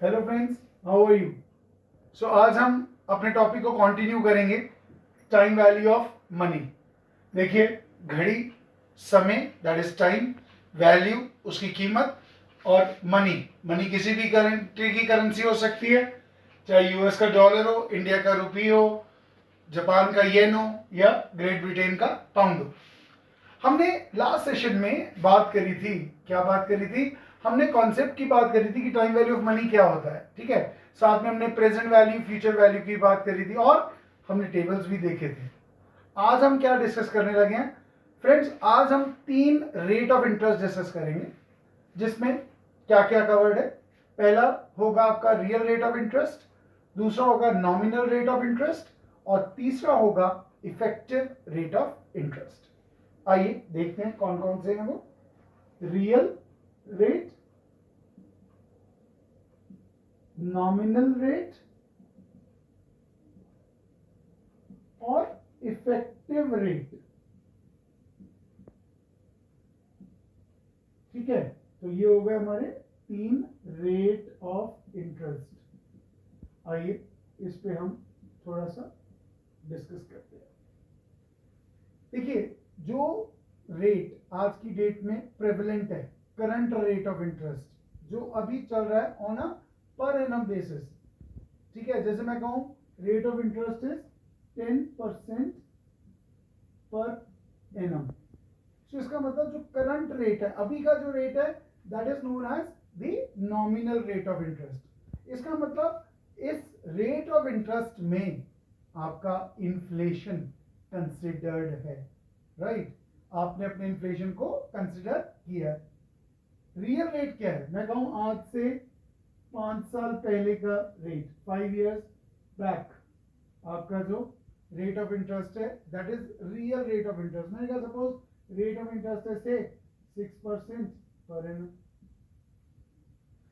Hello friends, how are you. So आज हम अपने टॉपिक को कंटिन्यू करेंगे, टाइम वैल्यू ऑफ मनी। देखिए, घड़ी, समय दैट इज टाइम, वैल्यू उसकी कीमत, और मनी, मनी किसी भी कंट्री की करेंसी हो सकती है, चाहे यूएस का डॉलर हो, इंडिया का रुपी हो, जापान का येन हो, या ग्रेट ब्रिटेन का पाउंड हो। हमने लास्ट सेशन में बात करी थी, क्या बात करी थी, हमने कॉन्सेप्ट की बात करी थी कि टाइम वैल्यू ऑफ मनी क्या होता है, ठीक है। साथ में हमने प्रेजेंट वैल्यू, फ्यूचर वैल्यू की बात करी थी, और हमने टेबल्स भी देखे थे। आज हम क्या डिस्कस करने लगे हैं फ्रेंड्स, आज हम 3 रेट ऑफ इंटरेस्ट डिस्कस करेंगे, जिसमें क्या क्या कवर्ड है। पहला होगा आपका रियल रेट ऑफ इंटरेस्ट, दूसरा होगा नॉमिनल रेट ऑफ इंटरेस्ट, और तीसरा होगा इफेक्टिव रेट ऑफ इंटरेस्ट। आइए देखते हैं कौन कौन से हैं वो। रियल रेट, नॉमिनल रेट और इफेक्टिव रेट। ठीक है, तो ये हो गए हमारे 3 रेट ऑफ इंटरेस्ट। आइए इस पे हम थोड़ा सा डिस्कस करते हैं। देखिए, जो रेट आज की डेट में प्रेवलेंट है, करंट रेट ऑफ इंटरेस्ट जो अभी चल रहा है on a per annum basis, ठीक है। जैसे मैं कहूं rate of interest is 10% per annum, तो इसका मतलब जो करंट रेट है, अभी का जो रेट है, that is known as the nominal rate of interest. इसका मतलब इस रेट ऑफ इंटरेस्ट में आपका इन्फ्लेशन कंसिडर्ड है, राइट। आपने अपने इन्फ्लेशन को कंसिडर किया है। रियल रेट क्या है, मैं कहूं आज से 5 साल पहले का रेट, 5 years बैक, आपका जो रेट ऑफ इंटरेस्ट है, that is real rate of interest. मैंने कहा सपोज रेट ऑफ इंटरेस्ट है से 6% पर एनम,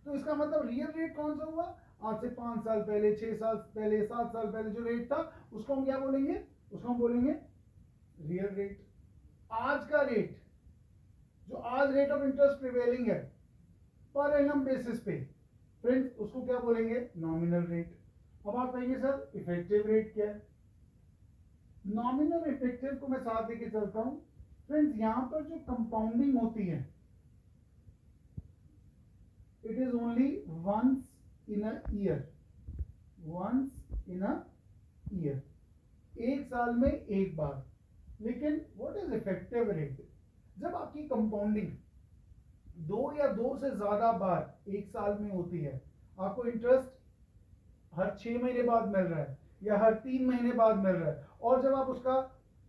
तो इसका मतलब रियल रेट कौन सा हुआ, आज से 5 साल पहले, 6 साल पहले, 7 साल पहले जो रेट था, उसको हम क्या बोलेंगे, उसको हम बोलेंगे रियल रेट। आज का रेट, जो आज रेट ऑफ इंटरेस्ट प्रिवेलिंग है पर एनम बेसिस पे, फ्रेंड्स उसको क्या बोलेंगे, नॉमिनल रेट। अब आप कहेंगे सर इफेक्टिव रेट क्या है। नॉमिनल इफेक्टिव को मैं साथ लेके चलता हूं फ्रेंड्स। यहां पर जो कंपाउंडिंग होती है, it is only once in a year, once in a year, एक साल में एक बार। लेकिन व्हाट इज इफेक्टिव रेट, जब आपकी कंपाउंडिंग 2 या 2 से ज्यादा बार एक साल में होती है, आपको इंटरेस्ट हर 6 महीने बाद मिल रहा है या हर 3 महीने बाद मिल रहा है, और जब आप उसका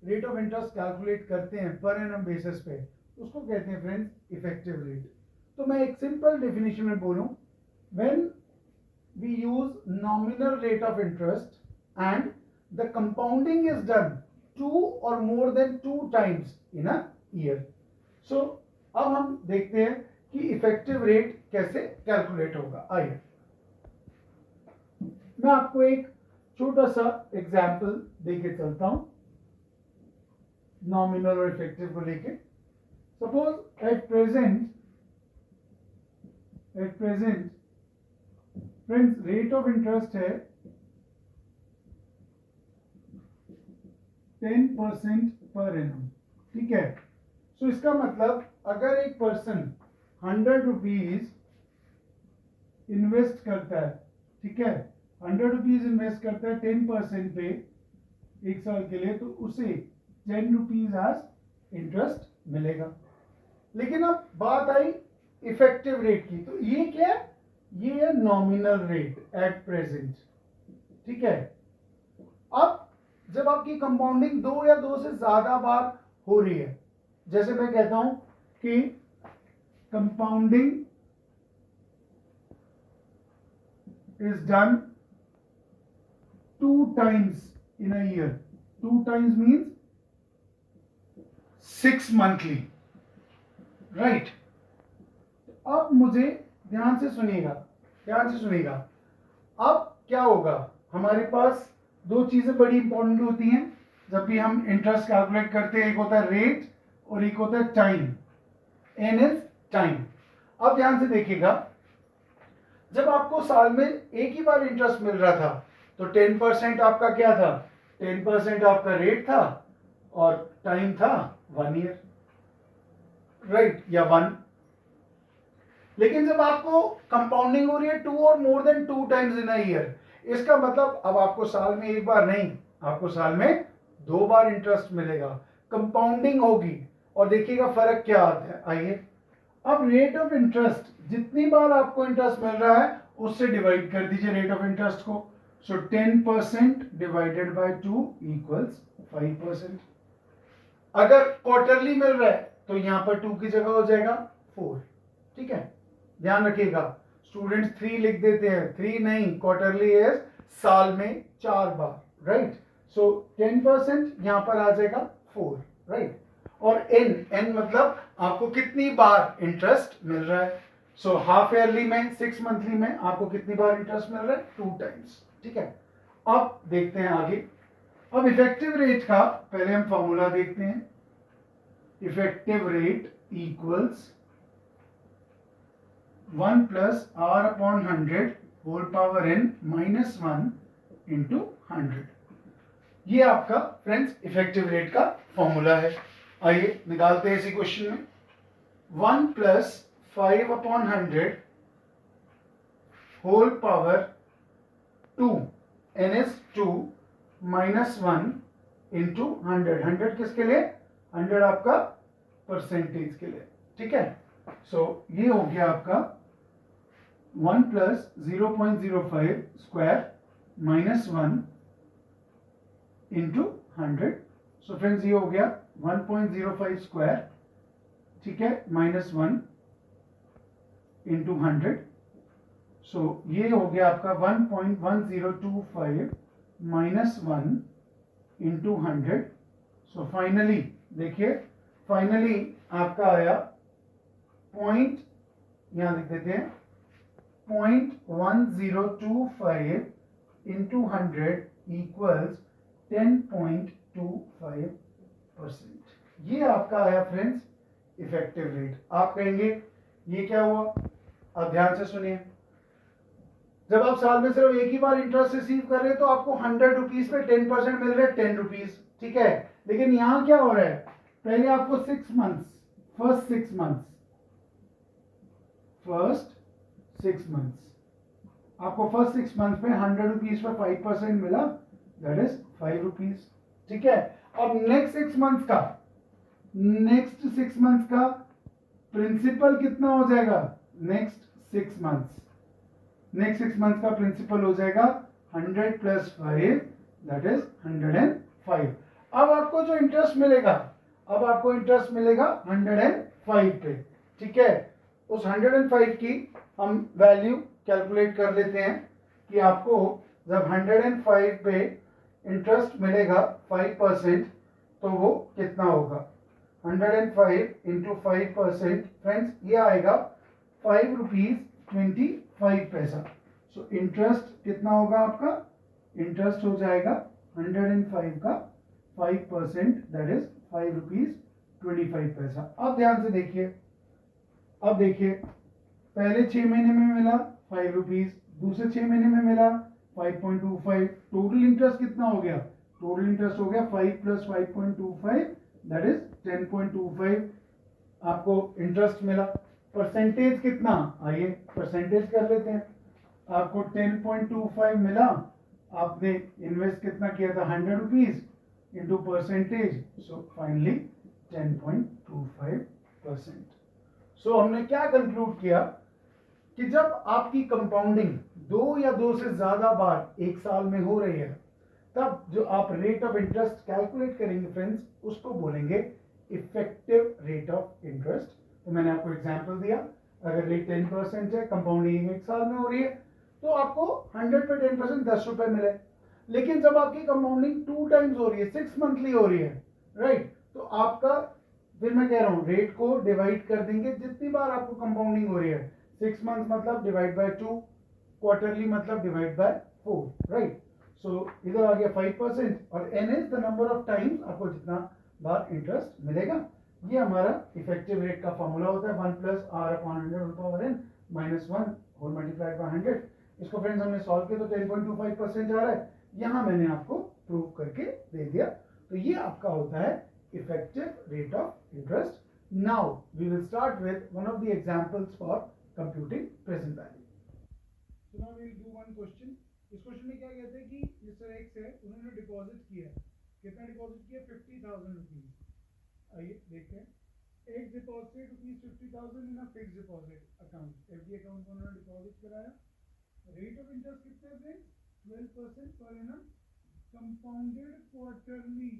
रेट ऑफ इंटरेस्ट कैलकुलेट करते हैं पर एनम बेसिस पे, उसको कहते हैं फ्रेंड्स इफेक्टिव रेट। तो मैं एक सिंपल डेफिनेशन में बोलूं, when we use nominal rate of interest and the compounding is done 2 or more than 2 times in a year। So अब हम देखते हैं कि इफेक्टिव रेट कैसे कैलकुलेट होगा। आइए मैं आपको एक छोटा सा एग्जाम्पल देके चलता हूं नॉमिनल और इफेक्टिव को लेके। Suppose at present friends rate of interest है 10% पर एनम, ठीक है। सो इसका मतलब अगर एक पर्सन 100 रुपीज इन्वेस्ट करता है, ठीक है, 100 रुपीज इन्वेस्ट करता है 10% पे एक साल के लिए, तो उसे 10 रुपीज एज इंटरेस्ट मिलेगा। लेकिन अब बात आई इफेक्टिव रेट की, तो ये क्या है, ये है नॉमिनल रेट एट प्रेजेंट, ठीक है। अब जब आपकी कंपाउंडिंग 2 या 2 से ज्यादा बार हो रही है, जैसे मैं कहता हूं कि compounding is done 2 times in a year, 2 times means 6 monthly, right। अब मुझे ध्यान से सुनिएगा, ध्यान से सुनिएगा। अब क्या होगा, हमारे पास 2 चीजें बड़ी इंपॉर्टेंट होती हैं जब भी हम इंटरेस्ट कैलकुलेट करते हैं, एक होता है रेट और एक होता है टाइम। N is time. अब ध्यान से देखिएगा, जब आपको साल में एक ही बार इंटरेस्ट मिल रहा था तो 10% आपका क्या था, 10% आपका रेट था और टाइम था 1 ईयर, राइट, या 1। लेकिन जब आपको कंपाउंडिंग हो रही है 2 और more than 2 times in a year, इसका मतलब अब आपको साल में एक बार नहीं, आपको साल में 2 बार इंटरेस्ट मिलेगा, कंपाउंडिंग होगी। और देखिएगा फर्क क्या आता है, आइए अब रेट ऑफ इंटरेस्ट, जितनी बार आपको इंटरेस्ट मिल रहा है उससे डिवाइड कर दीजिए रेट ऑफ इंटरेस्ट को। सो 10% डिवाइडेड बाय 2 इक्वल्स 5%। अगर क्वार्टरली मिल रहा है तो यहां पर 2 की जगह हो जाएगा 4। ठीक है, ध्यान रखिएगा, स्टूडेंट्स 3 लिख देते हैं, 3 नहीं, क्वार्टरली इज साल में 4 बार, राइट। सो 10% यहां पर आ जाएगा 4, राइट। और एन मतलब आपको कितनी बार इंटरेस्ट मिल रहा है। सो हाफ ईयरली में, 6 मंथली में आपको कितनी बार इंटरेस्ट मिल रहा है, 2 टाइम्स। ठीक है, अब देखते हैं आगे। अब इफेक्टिव रेट का पहले हम फॉर्मूला देखते हैं। Effective rate equals 1 plus r upon 100 whole power n minus 1 into 100। ये आपका फ्रेंड्स इफेक्टिव रेट का फॉर्मूला है। आइए निकालते हैं इसी क्वेश्चन में। 1 plus 5 upon 100 whole power 2, n is 2 minus 1 into 100। 100 किसके लिए, 100 आपका परसेंटेज के लिए। ठीक है, सो ये हो गया आपका 1 plus 0.05 square minus 1 into 100। So friends ये हो गया 1.05 स्क्वायर, ठीक है, माइनस 1 इंटू 100। सो ये हो गया आपका 1.1025 माइनस 1 इंटू 100। सो फाइनली देखिए, फाइनली आपका आया पॉइंट, यहां लिख देते हैं 0.1025 इंटू 100 इक्वल्स 10.25%। ये आपका आया फ्रेंड्स इफेक्टिव रेट। आप कहेंगे ये क्या हुआ, अब ध्यान से सुनिए। जब आप साल में सिर्फ एक ही बार इंटरेस्ट रिसीव कर रहे हैं तो आपको 100 रुपीज पे 10% मिल रहा है, 10 रुपीज। ठीक है, लेकिन यहां क्या हो रहा है, पहले आपको 6 मंथ्स, फर्स्ट 6 मंथ्स आपको फर्स्ट 6 मंथ्स में 100 रुपीज पर 5% मिला, दैट इज 5 रुपीज। ठीक है, अब नेक्स्ट 6 मंथ्स का प्रिंसिपल कितना हो जाएगा, नेक्स्ट 6 मंथ्स का प्रिंसिपल हो जाएगा 100 प्लस 5, दैट इज 105। अब आपको जो इंटरेस्ट मिलेगा, अब आपको इंटरेस्ट मिलेगा 105 पे। ठीक है, उस 105 की हम वैल्यू कैलकुलेट कर लेते हैं कि आपको जब 105 पे इंटरेस्ट मिलेगा 5%, तो वो कितना होगा। 105 इंटू 5%, फ्रेंड्स ये आएगा 5 रुपीज 25 पैसा। सो इंटरेस्ट कितना होगा आपका, इंटरेस्ट हो जाएगा 105 का 5%, दैट इज 5 रुपीज 25 पैसा। अब ध्यान से देखिए, अब देखिए पहले 6 महीने में मिला 5 रुपीज, दूसरे 6 महीने में मिला 5.25, टोटल इंटरेस्ट कितना हो गया, टोटल इंटरेस्ट हो गया 5 प्लस 5.25, दैट इज 10.25 आपको इंटरेस्ट मिला। परसेंटेज कितना, आइए परसेंटेज कर लेते हैं। आपको 10.25 मिला, आपने इन्वेस्ट कितना किया था, 100 rupees into percentage, so finally 10.25%। सो हमने क्या कंक्लूड किया कि जब आपकी कंपाउंडिंग 2 या 2 से ज्यादा बार एक साल में हो रही है, तब जो आप रेट ऑफ इंटरेस्ट कैलकुलेट करेंगे फ्रेंड्स, उसको बोलेंगे इफेक्टिव रेट ऑफ इंटरेस्ट। तो मैंने आपको एग्जांपल दिया, अगर रेट 10% है, कंपाउंडिंग एक साल में हो रही है, तो आपको 100 पे 10% 10 रुपए मिले। लेकिन जब आपकी कंपाउंडिंग 2 टाइम्स हो रही है, 6 मंथली हो रही है, राइट, तो आपका, फिर मैं कह रहा हूँ रेट को डिवाइड कर देंगे जितनी बार आपको कंपाउंडिंग हो रही है। 6 मंथ मतलब डिवाइड बाय 2, क्वार्टरली मतलब डिवाइड बाय 4, राइट। सो इधर आ गया 5% और n is the number of times आपको जितना बार इंटरेस्ट मिलेगा। ये हमारा इफेक्टिव रेट का फॉर्मूला होता है 1 plus r upon 100 whole power n minus 1 whole multiplied by 100। इसको फ्रेंड्स हमने सॉल्व किया तो 10.25% आ रहा है, यहाँ मैंने आपको प्रूव करके दे दिया। तो ये आपका होता है effective rate of interest. Now we will start with one of the examples for computing present value. So now we will do one question. इस क्वेश्चन में क्या कहते हैं कि मिस्टर एक्स है, उन्होंने डिपॉजिट किया, कितना डिपॉजिट किया, 50,000 रुपीज। आइए देखते हैं। एक deposit rupees 50,000 in a fix deposit account, FD account में उन्होंने डिपॉजिट कराया। रेट ऑफ इंटरेस्ट कितना है friends, 12% per annum, compounded quarterly.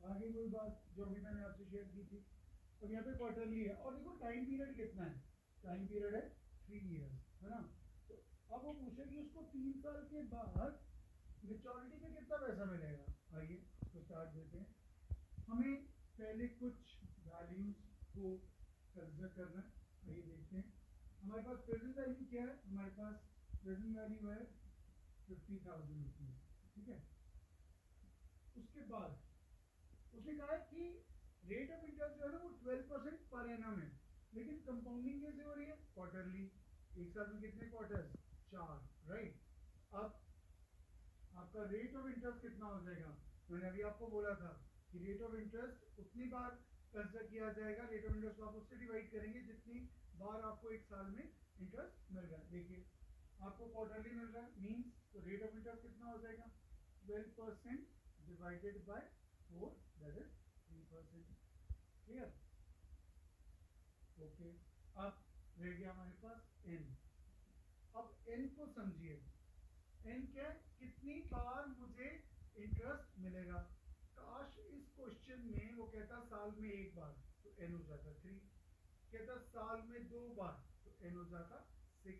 आगे कोई बात जो अभी मैंने आपसे शेयर की थी, और यहाँ पे क्वार्टरली है। और देखो टाइम पीरियड कितना है, टाइम पीरियड है 3 इयर्स, है ना। तो अब वो पूछे कि उसको 3 साल के बाद मेच्योरिटी पे कितना पैसा मिलेगा। आइए इसको स्टार्ट देते हैं। हमें पहले कुछ वैल्यूज को कंसिडर करना है। आइए देखते हैं। हमारे पास प्रेजेंट वैल्यू क्या है, हमारे पास प्रेजेंट वैल्यू है 50,000 रुपीज, ठीक है। उसके बाद उसने कहा कि रेट ऑफ इंटरेस्ट जो है ना वो 12% पर एनम है, लेकिन कंपाउंडिंग कैसे हो रही है, क्वार्टरली। एक साल में कितने क्वार्टर्स, 4, राइट। अब आपका रेट ऑफ इंटरेस्ट कितना हो जाएगा, मैंने अभी आपको बोला था कि रेट ऑफ इंटरेस्ट उतनी बार कंसिडर किया जाएगा, रेट ऑफ इंटरेस्ट को आप उससे डिवाइड करेंगे जितनी बार आपको एक साल में इंटरेस्ट मिल रहा है। देखिए आपको क्वार्टरली मिल रहा है, मींस तो रेट ऑफ इंटरेस्ट कितना हो जाएगा, 12% divided by 4, that is 3%। Clear, okay. अब रह गया हमारे पास n। अब n को समझिए, n क्या है, कितनी बार मुझे इंटरेस्ट मिलेगा। काश इस क्वेश्चन में वो कहता साल में एक बार, तो n हो जाता 3, कहता साल में 2 बार, तो n हो जाता 6,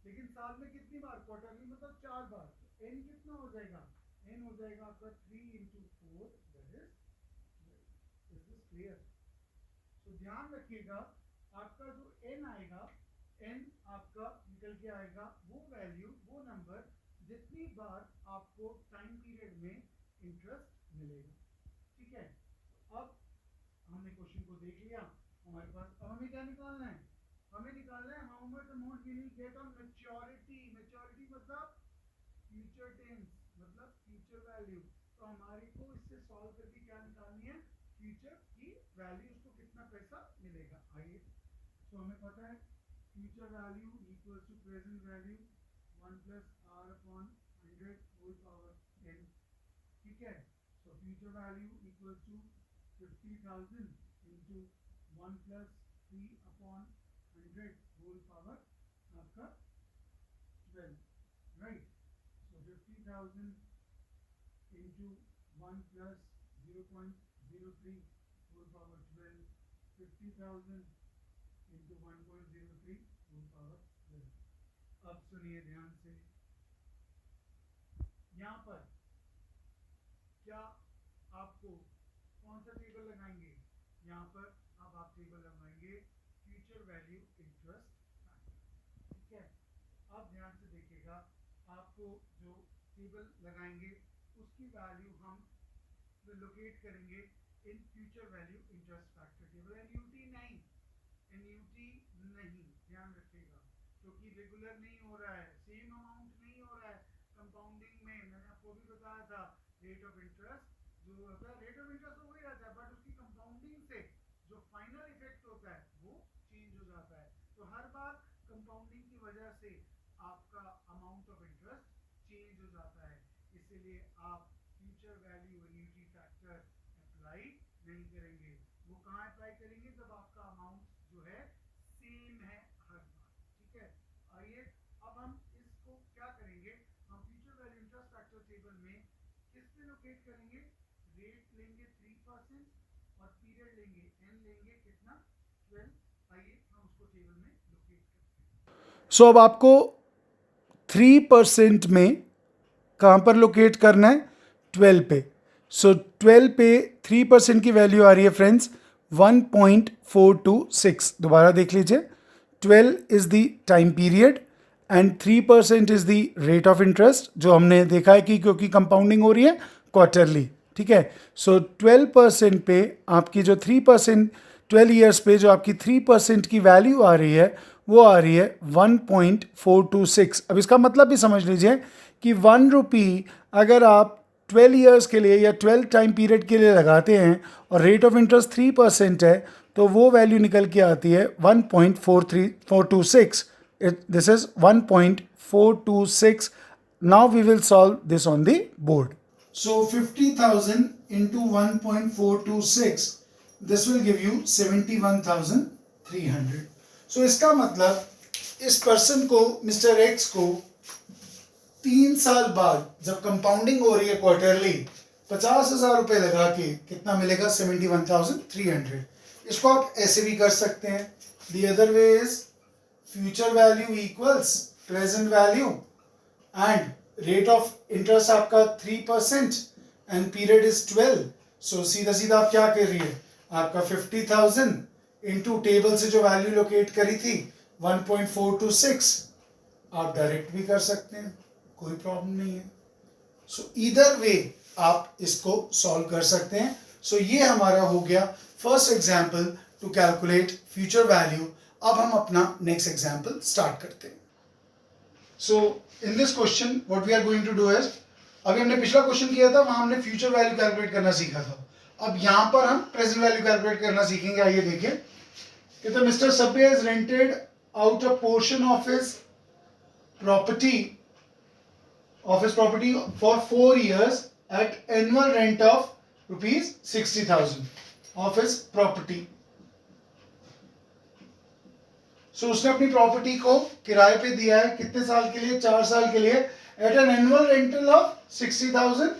लेकिन साल में कितनी बार, क्वार्टरली मतलब 4 बार, तो n कितना हो जाएगा, n हो जाएगा आपका 3 into 4, that is 12। Is this clear. तो ध्यान रखिएगा आपका जो n आएगा, n आपका निकल के आएगा वो वैल्यू, वो नंबर जितनी बार आपको टाइम पीरियड में इंटरेस्ट मिलेगा, ठीक है। अब हमने क्वेश्चन को देख लिया, हमारे पास अब हमें क्या निकालना है, हमें निकालना है how much amount we will get on maturity. Maturity मतलब फ्यूचर टेंस, मतलब फ्यूचर वैल्यू। तो हमारे को इससे सॉल्व करके क्या निकालनी है, फ्यूचर की वैल्यू, उसको कितना पैसा मिलेगा। आइए, तो हमें पता है future value equal to present value 1 plus r upon 100 whole power n, ठीक है। So future value equal to 50,000 into 1 plus 3 upon 100 whole power आपका 12, right. So 50,000 into 1 plus 0.03 whole power 12, 50,000 into 1.03 whole power 12। अब सुनिए ध्यान से, यहाँ पर क्या आपको कौन सा टेबल लगाएंगे, यहाँ पर अब आप टेबल लगाएंगे फ्यूचर वैल्यू इंटरेस्ट फैक्टर, ठीक है। अब ध्यान से देखिएगा, आपको जो टेबल लगाएंगे उसकी वैल्यू हम लोकेट करेंगे in future value interest factor table. NUT नहीं, एनयूटी नहीं, ध्यान रखिएगा, क्योंकि रेगुलर नहीं हो रहा है, सेम अमाउंट नहीं हो रहा है। कंपाउंडिंग में मैंने आपको भी बताया था, रेट ऑफ इंटरेस्ट जो होता है, रेट ऑफ इंटरेस्ट तो वही रहता है, बट उसकी कंपाउंडिंग से जो फाइनल इफेक्ट होता है वो चेंज हो जाता है। तो हर बार कंपाउंडिंग की वजह से आपका अमाउंट ऑफ इंटरेस्ट चेंज हो जाता है, इसीलिए आप future value annuity factor apply नहीं करेंगे। वो कहाँ अप्लाई करेंगे, जब आपका अमाउंट जो है सेम है हर बार, ठीक है। आइए अब हम इसको क्या करेंगे, हम future value interest factor table में किस पे लोकेट करेंगे, रेट लेंगे 3% और पीरियड लेंगे n, लेंगे कितना 12। आइए हम उसको टेबल में लोकेट करते हैं। सो अब आपको 3% में कहाँ पर लोकेट करना है, 12 पे। सो 12 पे 3% की वैल्यू आ रही है फ्रेंड्स 1.426। दोबारा देख लीजिए, 12 is the time period and 3% is the rate of interest, जो हमने देखा है कि क्योंकि कंपाउंडिंग हो रही है क्वार्टरली, ठीक है। सो 12% पे आपकी जो 3%, 12 ईयर्स पे जो आपकी 3% की वैल्यू आ रही है वो आ रही है 1.426। अब इसका मतलब भी समझ लीजिए कि 1 रुपी अगर आप 12 ईयर्स के लिए या 12 टाइम पीरियड के लिए लगाते हैं और रेट ऑफ इंटरेस्ट 3% है, तो वो वैल्यू निकल के आती है 1.426। This is 1.426। Now we will solve this on the board. So 50,000 into 1.426, this will give you 71,300. So इसका मतलब इस पर्सन को, मिस्टर एक्स को 3 साल बाद जब कंपाउंडिंग हो रही है क्वार्टरली, 50,000 रुपए लगा के कितना मिलेगा? 71,300। इसको आप ऐसे भी कर सकते हैं, the other way is future value equals present value and rate of interest आपका 3% एंड पीरियड इज 12। सो सीधा सीधा आप क्या कर रही है, आपका 50,000 इंटू टेबल से जो वैल्यू लोकेट करी थी 1.426, आप डायरेक्ट भी कर सकते हैं, कोई प्रॉब्लम नहीं है। सो ईदर वे आप इसको सॉल्व कर सकते हैं। सो ये हमारा हो गया first example to calculate future value. अब हम अपना नेक्स्ट एग्जाम्पल स्टार्ट करते हैं। So in this question what we are going to do is, अभी हमने पिछला क्वेश्चन किया था, वहां हमने फ्यूचर वैल्यू कैलकुलेट करना सीखा था। अब यहां पर हम प्रेजेंट वैल्यू कैलकुलेट करना सीखेंगे। आइए देखिए, कहते मिस्टर सब्बे has rented out a portion of his property for 4 years at annual rent of ₹60,000 of his property। सो उसने अपनी प्रॉपर्टी को किराए पे दिया है, कितने साल के लिए? 4 साल के लिए, at an annual rental of 60,000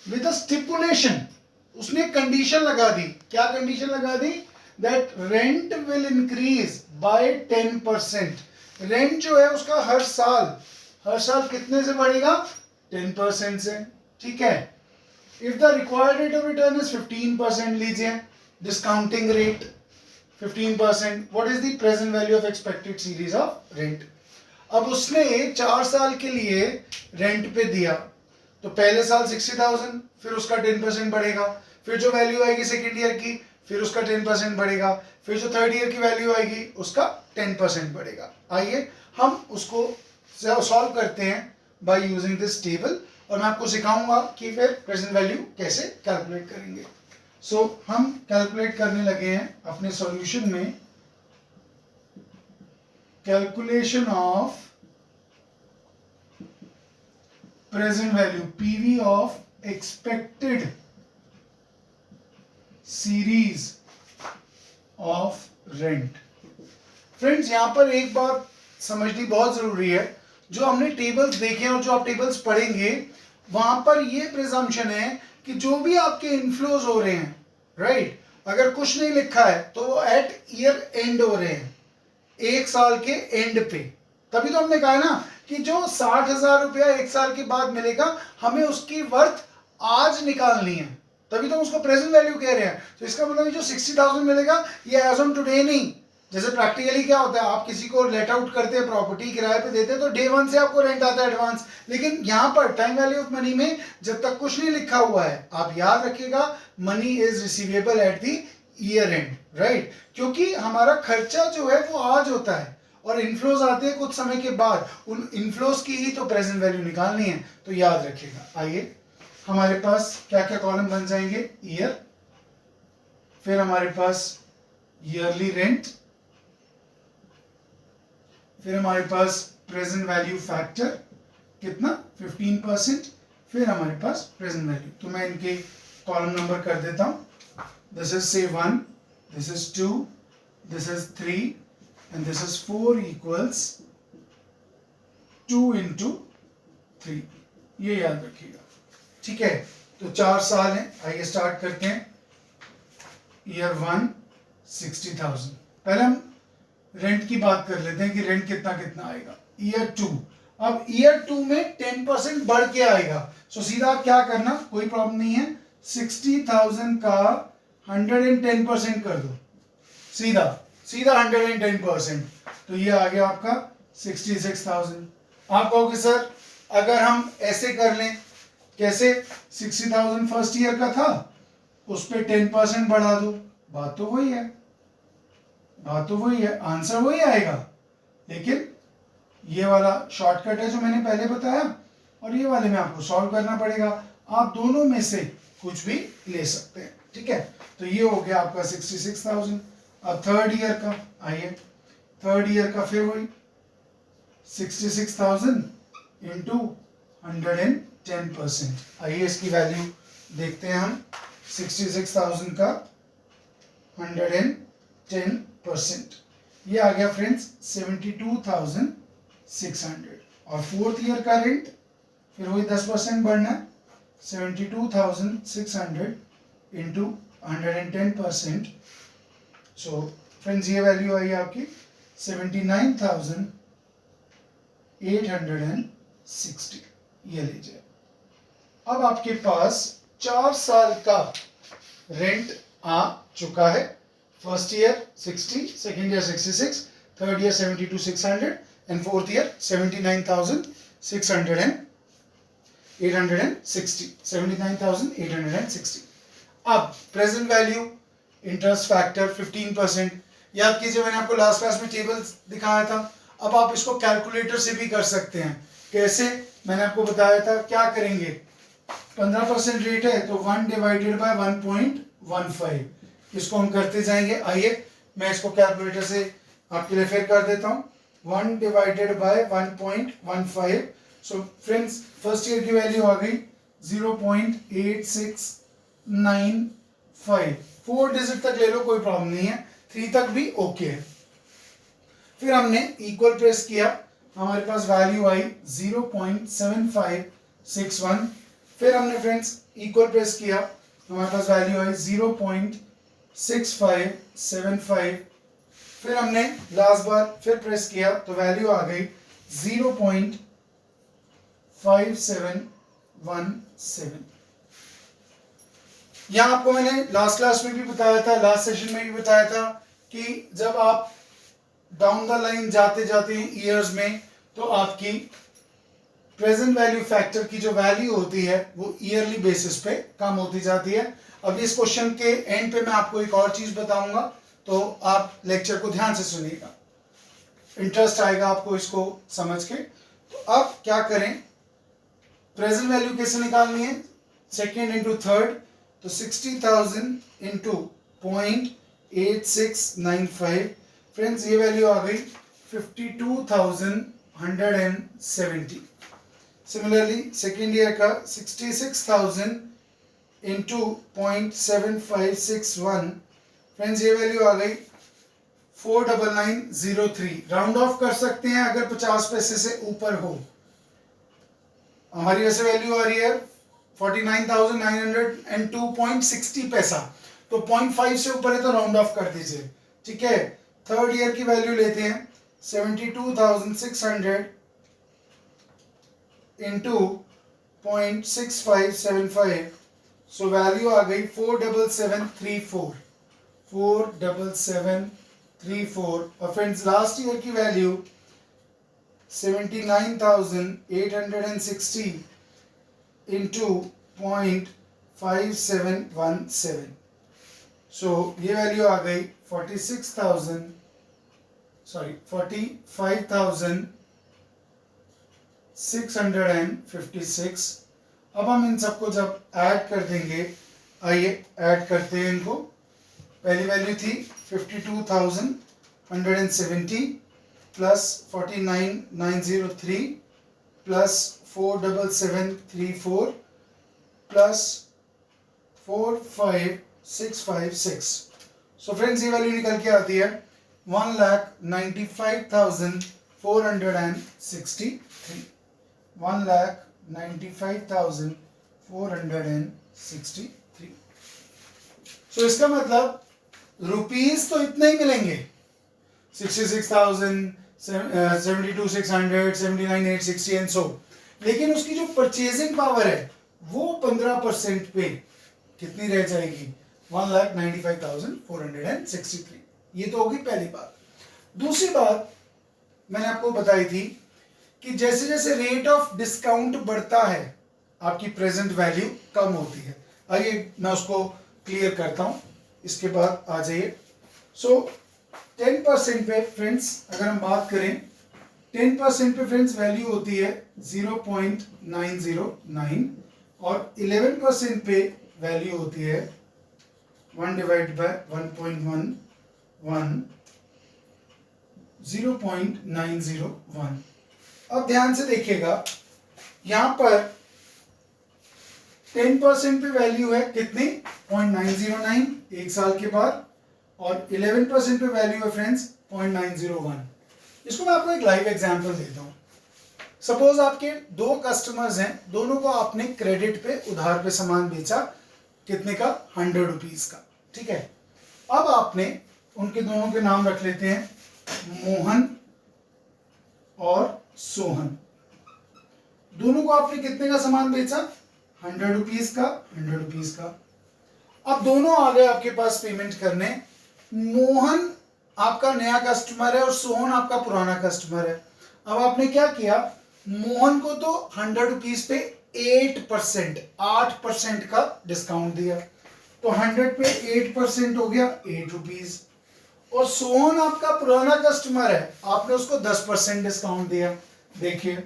with a stipulation. उसने कंडीशन लगा दी। क्या कंडीशन लगा दी? That rent will increase by 10%। Rent जो है उसका हर साल कितने से बढ़ेगा? 10% से। ठीक है। If the required rate of return is 15%, लीजिए discounting rate 15%। What is the present value of expected series of rent? अब उसने 4 साल के लिए रेंट पे दिया, तो पहले साल 60,000, फिर उसका 10% बढ़ेगा, फिर जो वैल्यू आएगी सेकेंड ईयर की, फिर उसका 10% बढ़ेगा, फिर जो थर्ड ईयर की वैल्यू आएगी उसका 10% बढ़ेगा। आइए हम उसको सॉल्व करते हैं बाय यूजिंग दिस टेबल, और मैं आपको सिखाऊंगा कि फिर प्रेजेंट वैल्यू कैसे कैलकुलेट करेंगे। सो हम कैलकुलेट करने लगे हैं अपने सॉल्यूशन में, calculation of present value, PV of expected series of rent. Friends, यहां पर एक बात समझनी बहुत जरूरी है। जो हमने टेबल्स देखे और जो आप टेबल्स पढ़ेंगे, वहां पर ये प्रिजम्पशन है कि जो भी आपके इनफ्लोज हो रहे हैं, राइट, अगर कुछ नहीं लिखा है तो वो एट ईयर एंड हो रहे हैं, 1 साल के एंड पे। तभी तो हमने कहा ना कि जो 60,000 रुपया 1 साल के बाद मिलेगा, हमें उसकी वर्थ आज निकालनी है, तभी तो हम उसको प्रेजेंट वैल्यू कह रहे हैं। तो इसका मतलब जो 60,000 मिलेगा ये एज ऑन टुडे नहीं। जैसे प्रैक्टिकली क्या होता है, आप किसी को लेट आउट करते हैं, प्रॉपर्टी किराए पे देते हैं, तो डे 1 से आपको रेंट आता है एडवांस। लेकिन यहाँ पर टाइम वैल्यू ऑफ मनी में जब तक कुछ नहीं लिखा हुआ है, आप याद रखिएगा money is receivable at the year and, right, क्योंकि हमारा खर्चा जो है वो आज होता है और इनफ्लोज आते हैं कुछ समय के बाद। उन इनफ्लोज की ही तो प्रेजेंट वैल्यू निकालनी है, तो याद रखिएगा। आइए हमारे पास क्या क्या कॉलम बन जाएंगे? ईयर, फिर हमारे पास ईयरली रेंट, फिर हमारे पास प्रेजेंट वैल्यू फैक्टर कितना? 15%, फिर हमारे पास प्रेजेंट वैल्यू। तो मैं इनके कॉलम नंबर कर देता हूं। दिस इज से 1, this is 2, this is 3 and this is 4 equals 2 into 3। ये याद रखिएगा, ठीक है। तो 4 साल हैं। आइए स्टार्ट करते हैं। ईयर 1 60,000। पहले हम रेंट की बात कर लेते हैं कि रेंट कितना कितना आएगा। ईयर 2, अब ईयर 2 में 10% बढ़ के आएगा। सो सीधा आप क्या करना, कोई प्रॉब्लम नहीं है, 60,000 का 110% कर दो, सीधा 110%, तो ये आ गया आपका 66,000। आप कहोगे सर अगर हम ऐसे कर लें, कैसे? 60,000 फर्स्ट ईयर का था, उस पर 10% बढ़ा दो, बात तो वही है, आंसर वही आएगा। लेकिन ये वाला शॉर्टकट है जो मैंने पहले बताया, और ये वाले में आपको सॉल्व करना पड़ेगा। आप दोनों में से कुछ भी ले सकते हैं, ठीक है। तो ये हो गया आपका 66,000। अब थर्ड ईयर का, आइए थर्ड ईयर का फिर वही 66,000 इंटू 110%। आइए इसकी वैल्यू देखते हैं हम। 66,000 का 110%, ये आ गया फ्रेंड्स 72,600। और फोर्थ ईयर का रेंट फिर वही 10% बढ़ना है, 72,600 इंटू 110%। सो फ्रेंड्स ये वैल्यू आई आपकी 79,860। ये लीजिए। अब आपके पास 4 साल का रेंट आ चुका है। First year 60, second year 66, third year 72,600 and fourth year 79,860। अब प्रेजेंट वैल्यू, इंटरेस्ट फैक्टर 15%। याद कीजिए मैंने आपको लास्ट क्लास में टेबल दिखाया था। अब आप इसको कैलकुलेटर से भी कर सकते हैं। कैसे, मैंने आपको बताया था। क्या करेंगे, 15% रेट है तो 1 डिवाइडेड बाय 1.15, इसको हम करते जाएंगे। आइए मैं इसको कैलकुलेटर से आपके लिए फिर कर देता हूँ। 1 divided by 1.15। So friends first year की वैल्यू आ गई 0.8695। 4 डिजिट तक ले लो, कोई प्रॉब्लम नहीं है, 3 तक भी ओके है। फिर हमने इक्वल प्रेस किया, हमारे पास वैल्यू आई 0.7561। फिर हमने फ्रेंड्स इक्वल प्रेस किया, हमारे पास वैल्यू आई 0.6575। फिर हमने लास्ट बार फिर प्रेस किया तो वैल्यू आ गई 0.5717। यहां आपको मैंने लास्ट क्लास में भी बताया था, लास्ट सेशन में भी बताया था कि जब आप डाउन द लाइन जाते जाते हैं ईयर्स में, तो आपकी प्रेजेंट वैल्यू फैक्टर की जो वैल्यू होती है वो ईयरली बेसिस पे कम होती जाती है। अब इस क्वेश्चन के एंड पे मैं आपको एक और चीज बताऊंगा, तो आप लेक्चर को ध्यान से सुनिएगा, इंटरेस्ट आएगा आपको इसको समझ के। तो अब क्या करें, प्रेजेंट वैल्यू कैसे निकालनी है, सेकेंड इंटू थर्ड, तो 60,000 इंटू 0.8695। फ्रेंड्स ये वैल्यू आ गई 52,170। सिमिलरली सेकेंड ईयर का 66,000 इंटू 0.7561। फ्रेंड्स ये वैल्यू आ गई 49903। राउंड ऑफ कर सकते हैं अगर 50 पैसे से ऊपर हो। हमारी वैसे वैल्यू आ रही है 49,902.60 पैसा, तो 0.5 से ऊपर है तो राउंड ऑफ कर दीजिए, ठीक है। थर्ड ईयर की वैल्यू लेते हैं 72,600 इंटू 0.6575। सो वैल्यू आ गई 47734। और फ्रेंड्स लास्ट ईयर की वैल्यू 79,860 इंटू 0.5717। सो ये वैल्यू आ गई 45,656। अब हम इन सबको जब ऐड कर देंगे, आइए ऐड करते हैं इनको। पहली वैल्यू थी 52,170 plus 49,903 plus 47734 plus 45656। So friends ये वैल्यू निकल के आती है 1,95,463। 1,95,463। सो इसका मतलब रुपीज तो इतने ही मिलेंगे, 66,000, 72,600, 79,860 एंड सो, लेकिन उसकी जो परचेजिंग पावर है वो 15% पे कितनी रह जाएगी, 1,95,463। ये तो होगी पहली बात। दूसरी बात मैंने आपको बताई थी कि जैसे जैसे रेट ऑफ डिस्काउंट बढ़ता है आपकी प्रेजेंट वैल्यू कम होती है। आइए मैं उसको क्लियर करता हूं, इसके बाद आ जाइए। सो 10% पे फ्रेंड्स अगर हम बात करें 10% पे फ्रेंड्स वैल्यू होती है 0.909 और 11% पे वैल्यू होती है 1 डिवाइड बाय 1.11 0.901। अब ध्यान से देखिएगा, यहां पर 10% पे वैल्यू है कितनी 0.909 एक साल के बाद, और 11% पे वैल्यू है फ्रेंड्स 0.901। इसको मैं आपको एक लाइव एग्जांपल देता हूं। सपोज आपके दो कस्टमर्स हैं, दोनों को आपने क्रेडिट पे उधार पे सामान बेचा, कितने का 100 रुपीज का, ठीक है। अब आपने उनके दोनों के नाम रख लेते हैं मोहन और सोहन। दोनों को आपने कितने का सामान बेचा 100 रुपीज का 100 रुपीज का। अब दोनों आ गए आपके पास पेमेंट करने। मोहन आपका नया कस्टमर है और सोहन आपका पुराना कस्टमर है। अब आपने क्या किया, मोहन को तो 100 रुपीज पे 8% का डिस्काउंट दिया, तो 100 पे 8% हो गया 8 रुपीज। और सोहन आपका पुराना कस्टमर है, आपने उसको 10% डिस्काउंट दिया। देखिए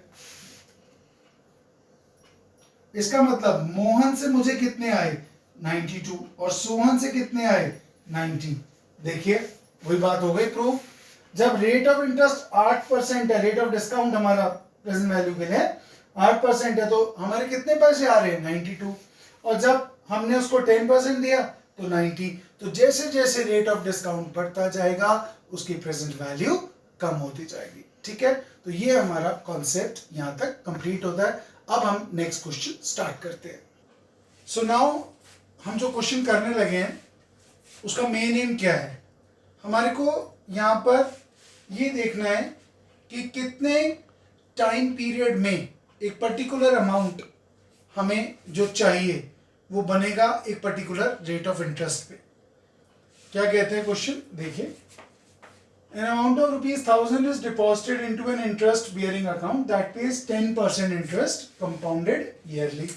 इसका मतलब मोहन से मुझे कितने आए 92 और सोहन से कितने आए 90। देखिए वही बात हो गई प्रूफ। जब रेट ऑफ इंटरेस्ट 8% है, रेट ऑफ डिस्काउंट हमारा प्रेजेंट वैल्यू के लिए 8% है, तो हमारे कितने पैसे आ रहे हैं 92। और जब हमने उसको 10% दिया तो 90। तो जैसे जैसे रेट ऑफ डिस्काउंट बढ़ता जाएगा उसकी प्रेजेंट वैल्यू कम होती जाएगी, ठीक है। तो ये हमारा कॉन्सेप्ट यहां तक कंप्लीट होता है। अब हम नेक्स्ट क्वेश्चन स्टार्ट करते हैं। सो नाउ हम जो क्वेश्चन करने लगे हैं उसका मेन एम क्या है, हमारे को यहां पर ये देखना है कि कितने टाइम पीरियड में एक पर्टिकुलर अमाउंट हमें जो चाहिए वो बनेगा एक पर्टिकुलर रेट ऑफ इंटरेस्ट पे। क्या कहते हैं क्वेश्चन देखिए, an amount of ₹1000 is deposited into an interest bearing account that pays 10% interest compounded yearly।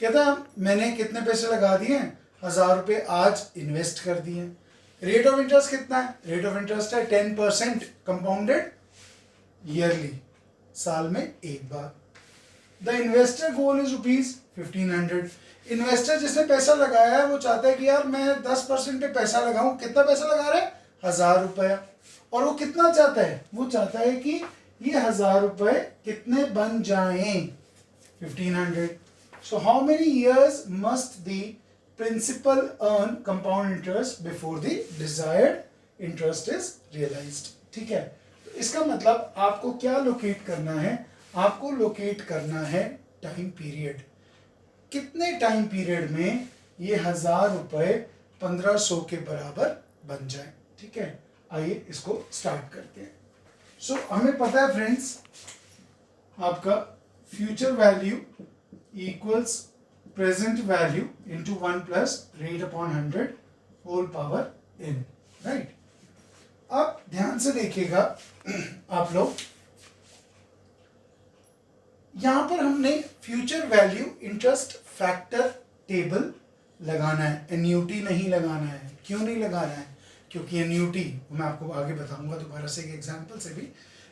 कहता है मैंने कितने पैसे लगा दिए 1000 रुपये आज इन्वेस्ट कर दिए। रेट ऑफ इंटरेस्ट कितना है, रेट ऑफ इंटरेस्ट है 10% कंपाउंडेड ईयरली, साल में एक बार। The investor goal is ₹1500। Investor जिसने पैसा लगाया है वो चाहता है कि यार मैं 10% पे पैसा लगाऊं। कितना पैसा लगा रहा है 1000 रुपया, और वो कितना चाहता है, वो चाहता है कि ये 1000 रुपये कितने बन जाएं 1500। So how many years must the principal earn compound interest before the desired interest is realised, ठीक है। तो इसका मतलब आपको क्या लोकेट करना है, आपको लोकेट करना है टाइम पीरियड। कितने टाइम पीरियड में ये 1000 रुपये 1500 के बराबर बन जाए, ठीक है। आइए इसको स्टार्ट करते हैं। सो हमें पता है फ्रेंड्स आपका future value equals present value into 1 plus rate upon 100 whole power n, right. अब ध्यान से देखिएगा आप लोग, यहां पर हमने future value interest factor table लगाना है, एन्यूटी नहीं लगाना है। क्यों नहीं लगाना है, क्योंकि एन्यूटी मैं आपको आगे बताऊंगा दोबारा से एक एग्जांपल से भी।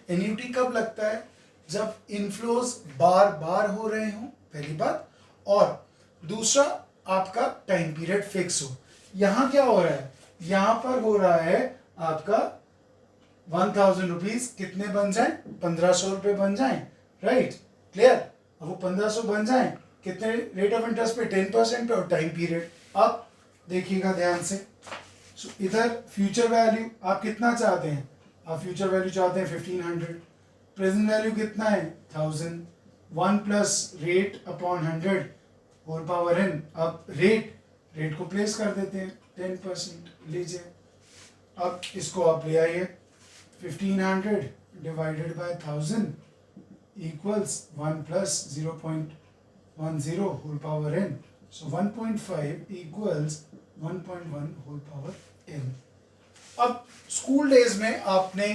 एन्यूटी कब लगता है, जब इनफ्लोज बार बार हो रहे हो, पहली बात, और दूसरा आपका टाइम पीरियड फिक्स हो। यहां क्या हो रहा है, यहां पर हो रहा है आपका 1000 रुपीज कितने बन जाए 1500 रुपये बन जाए, राइट, क्लियर। अब वो 1500 बन जाए कितने रेट ऑफ इंटरेस्ट पे 10% पे और टाइम पीरियड। अब देखिएगा ध्यान से, इधर फ्यूचर वैल्यू आप कितना चाहते हैं, आप फ्यूचर वैल्यू चाहते हैं 1500, प्रेजेंट वैल्यू कितना है 1000, 1 plus rate upon 100 whole power n। अब रेट को प्लेस कर देते हैं 10%, लीजिए। अब इसको आप ले आइए, 1500 divided by 1000 equals 1 plus 0.10 whole power n। So 1.5 equals 1.1 whole power n। अब स्कूल डेज में आपने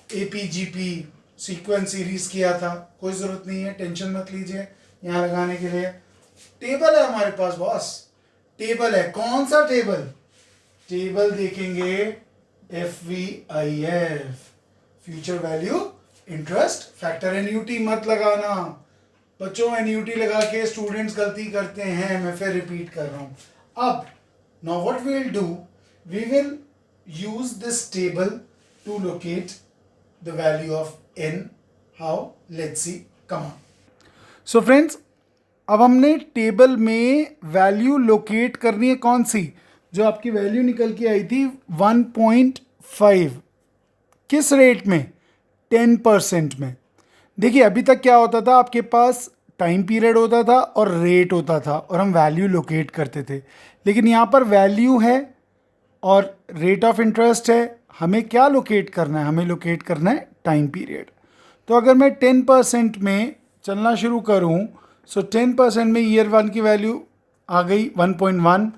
एपीजीपी सीक्वेंस सीरीज किया था, कोई जरूरत नहीं है, टेंशन मत लीजिए यहाँ लगाने के लिए। टेबल है हमारे पास बॉस, टेबल है। कौन सा टेबल, टेबल देखेंगे FVIF, future value interest factor. Annuity मत लगाना बच्चों, एन्यूटी लगा के स्टूडेंट्स गलती करते हैं, मैं फिर रिपीट कर रहा हूँ। अब now what we will do, we will use this table to locate the value of n। How, let's see, come on. So friends, अब हमने टेबल में वैल्यू लोकेट करनी है, कौन सी, जो आपकी वैल्यू निकल के आई थी 1.5, किस रेट में, 10% में। देखिए अभी तक क्या होता था, आपके पास टाइम पीरियड होता था और रेट होता था और हम वैल्यू लोकेट करते थे, लेकिन यहाँ पर वैल्यू है और रेट ऑफ इंटरेस्ट है। हमें क्या लोकेट करना है, हमें लोकेट करना है टाइम पीरियड। तो अगर मैं 10% में चलना शुरू करूँ, सो 10% में ईयर 1 की वैल्यू आ गई 1.1,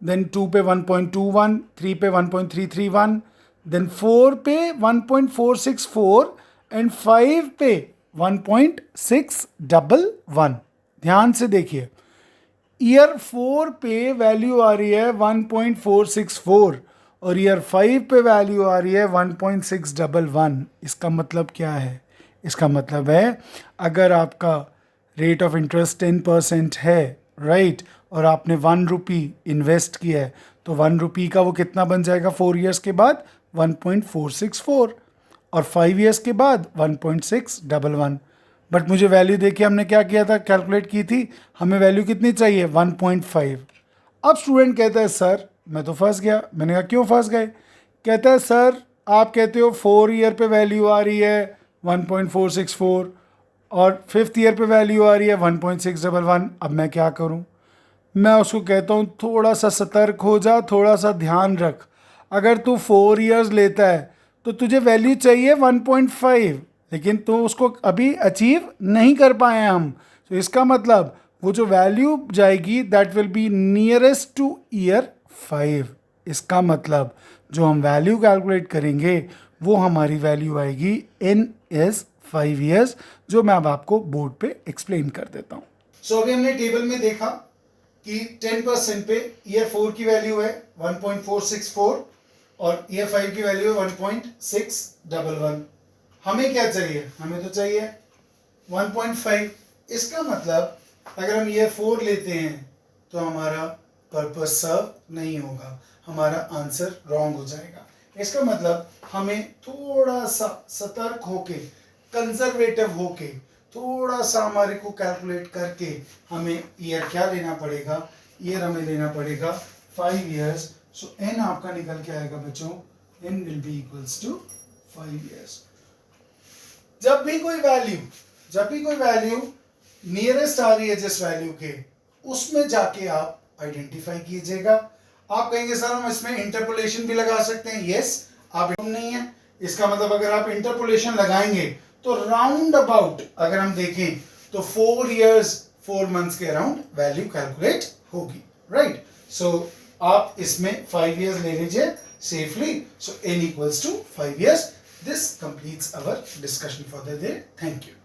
देन 2 पे 1.21, 3 पे 1.331, देन 4 पे 1.464 एंड 5 पे 1.611। ध्यान से देखिए, ईयर 4 पे वैल्यू आ रही है 1.464 और ईयर 5 पे वैल्यू आ रही है 1.611। इसका मतलब क्या है, इसका मतलब है अगर आपका रेट ऑफ इंटरेस्ट 10% है, राइट, और आपने 1 रुपी इन्वेस्ट किया है, तो 1 रुपी का वो कितना बन जाएगा 4 ईयर्स के बाद, 1.464, और 5 ईयर्स के बाद 1.611। बट मुझे वैल्यू देखिए, हमने क्या किया था, कैलकुलेट की थी, हमें वैल्यू कितनी चाहिए 1.5। अब स्टूडेंट कहता है सर मैं तो फंस गया। मैंने कहा क्यों फंस गए, कहता है सर आप कहते हो 4 ईयर पे वैल्यू आ रही है 1.464 और 5th ईयर पे वैल्यू आ रही है 1.611। अब मैं क्या करूं, मैं उसको कहता हूं थोड़ा सा सतर्क हो जा, थोड़ा सा ध्यान रख। अगर तू 4 ईयर्स लेता है तो तुझे वैल्यू चाहिए 1.5, लेकिन तो उसको अभी अचीव नहीं कर पाए हम। तो इसका मतलब वो जो वैल्यू जाएगी that will be nearest two year 5। इसका मतलब जो हम वैल्यू कैलकुलेट करेंगे वो हमारी वैल्यू आएगी n is 5 years, जो मैं अब आपको बोर्ड पे एक्सप्लेन कर देता हूँ। सो अभी हमने टेबल में देखा कि 10% पे ईयर 4 की वैल्यू है 1.464 और ईयर 5 की वैल्यू है 1.611। हमें क्या चाहिए, हमें तो चाहिए 1.5। इसका मतलब अगर हम ईयर 4 लेते हैं तो हमारा पर्पस सर्व नहीं होगा, हमारा आंसर रॉन्ग हो जाएगा। इसका मतलब हमें थोड़ा सा सतर्क होके, कंजर्वेटिव होके, थोड़ा सा हमारे को कैलकुलेट करके हमें ईयर क्या लेना पड़ेगा, ईयर हमें लेना पड़ेगा 5 ईयर्स। सो n आपका निकल के आएगा बच्चों, n will be equals to 5 years. जब भी कोई वैल्यू नियरेस्ट आ रही है जिस वैल्यू के, उसमें जाके आप आइडेंटिफाई कीजिएगा। आप कहेंगे सर हम इसमें इंटरपोलेशन भी लगा सकते हैं, यस, आप नहीं है। इसका मतलब अगर आप इंटरपोलेशन लगाएंगे तो राउंड अबाउट अगर हम देखें तो 4 ईयर्स 4 मंथ्स के अराउंड वैल्यू कैलकुलेट होगी, राइट। सो आप इसमें 5 ईयर्स ले लीजिए safely. So n equals to 5 years. This completes our discussion for the day. Thank you.